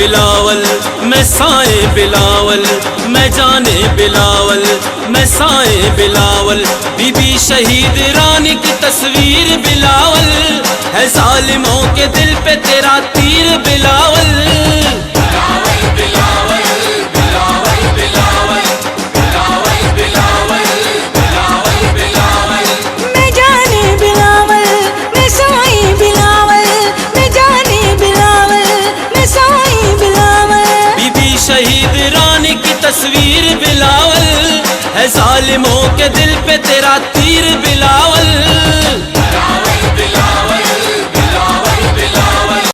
बिलावल, मैं साए बिलावल, मैं जाने बिलावल, मैं साए बिलावल। बीबी शहीद रानी की तस्वीर बिलावल, है जालिमों के दिल पे तेरा तीर बिलावल। शहीद रानी की तस्वीर बिलावल, है जालिमों के दिल पे तेरा तीर बिलावल।